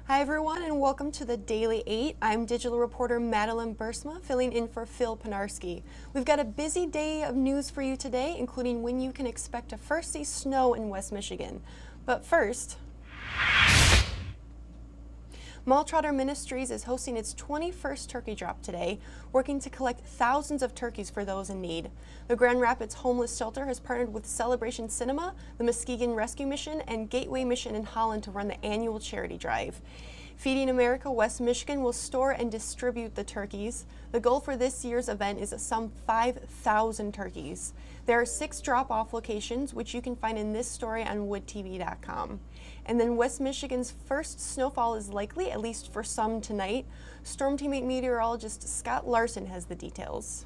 Hi everyone and welcome to the Daily 8. I'm digital reporter Madeline Bursma filling in for Phil Pinarski. We've got a busy day of news for you today, including when you can expect to first see snow in West Michigan. But first, Trotter Ministries is hosting its 21st turkey drop today, working to collect thousands of turkeys for those in need. The Grand Rapids Homeless Shelter has partnered with Celebration Cinema, the Muskegon Rescue Mission, and Gateway Mission in Holland to run the annual charity drive. Feeding America West Michigan will store and distribute the turkeys. The goal for this year's event is some 5,000 turkeys. There are 6 drop-off locations, which you can find in this story on woodtv.com. And then West Michigan's first snowfall is likely, at least for some tonight. Storm Team 8 meteorologist Scott Larson has the details.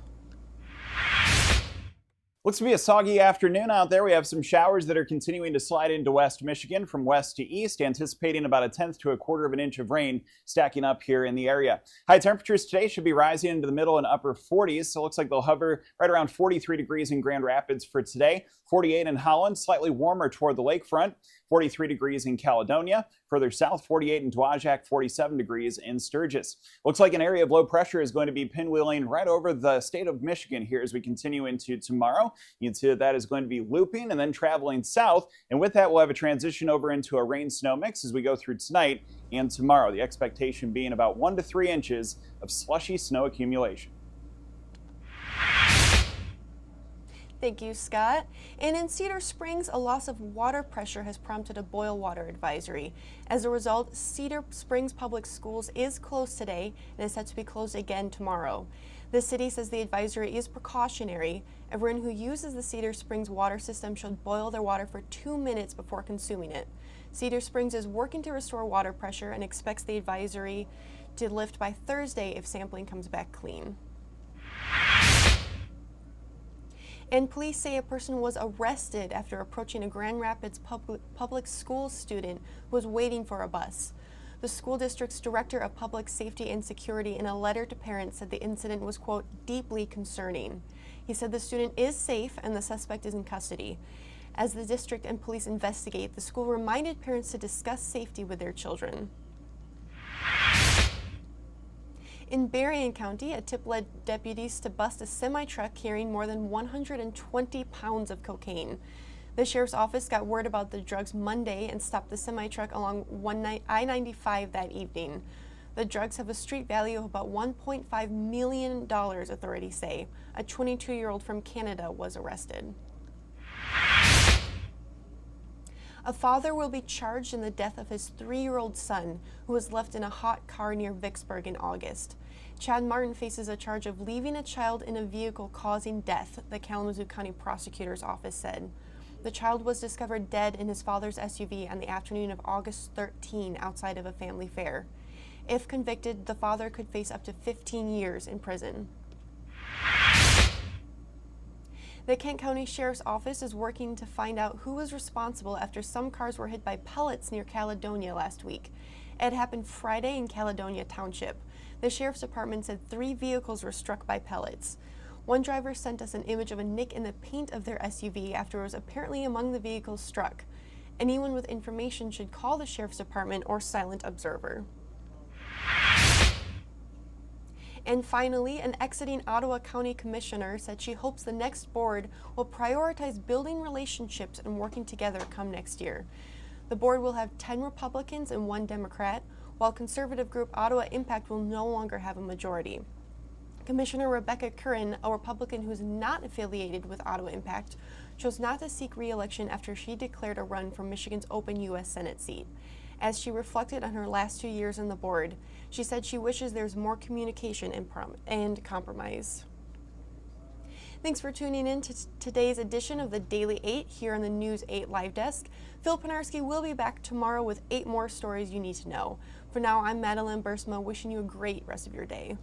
Looks to be a soggy afternoon out there. We have some showers that are continuing to slide into West Michigan from west to east, anticipating about 1/10 to 1/4 of an inch of rain stacking up here in the area. High temperatures today should be rising into the middle and upper 40s, so it looks like they'll hover right around 43 degrees in Grand Rapids for today, 48 in Holland, slightly warmer toward the lakefront, 43 degrees in Caledonia. Further south, 48 in Dowagiac, 47 degrees in Sturgis. Looks like an area of low pressure is going to be pinwheeling right over the state of Michigan here as we continue into tomorrow. You can see that that is going to be looping and then traveling south. And with that, we'll have a transition over into a rain-snow mix as we go through tonight and tomorrow. The expectation being about 1 to 3 inches of slushy snow accumulation. Thank you, Scott. And in Cedar Springs, a loss of water pressure has prompted a boil water advisory. As a result, Cedar Springs Public Schools is closed today and is set to be closed again tomorrow. The city says the advisory is precautionary. Everyone who uses the Cedar Springs water system should boil their water for 2 minutes before consuming it. Cedar Springs is working to restore water pressure and expects the advisory to lift by Thursday if sampling comes back clean. And police say a person was arrested after approaching a Grand Rapids public school student who was waiting for a bus. The school district's director of public safety and security in a letter to parents said the incident was, quote, deeply concerning. He said the student is safe and the suspect is in custody. As the district and police investigate, the school reminded parents to discuss safety with their children. In Baran County, a tip led deputies to bust a semi-truck carrying more than 120 pounds of cocaine. The sheriff's office got word about the drugs Monday and stopped the semi-truck along I-95 that evening. The drugs have a street value of about $1.5 million, authorities say. A 22-year-old from Canada was arrested. A father will be charged in the death of his 3-year-old son, who was left in a hot car near Vicksburg in August. Chad Martin faces a charge of leaving a child in a vehicle causing death, the Kalamazoo County Prosecutor's Office said. The child was discovered dead in his father's SUV on the afternoon of August 13 outside of a family fair. If convicted, the father could face up to 15 years in prison. The Kent County Sheriff's Office is working to find out who was responsible after some cars were hit by pellets near Caledonia last week. It happened Friday in Caledonia Township. The Sheriff's Department said 3 vehicles were struck by pellets. One driver sent us an image of a nick in the paint of their SUV after it was apparently among the vehicles struck. Anyone with information should call the Sheriff's Department or Silent Observer. And finally, an exiting Ottawa County commissioner said she hopes the next board will prioritize building relationships and working together come next year. The board will have 10 Republicans and 1 Democrat, while conservative group Ottawa Impact will no longer have a majority. Commissioner Rebecca Curran, a Republican who is not affiliated with Ottawa Impact, chose not to seek re-election after she declared a run for Michigan's open U.S. Senate seat. As she reflected on her last 2 years on the board, she said she wishes there's more communication and compromise. Thanks for tuning in to today's edition of the Daily 8 here on the News 8 Live Desk. Phil Pinarski will be back tomorrow with 8 more stories you need to know. For now, I'm Madeline Bursma, wishing you a great rest of your day.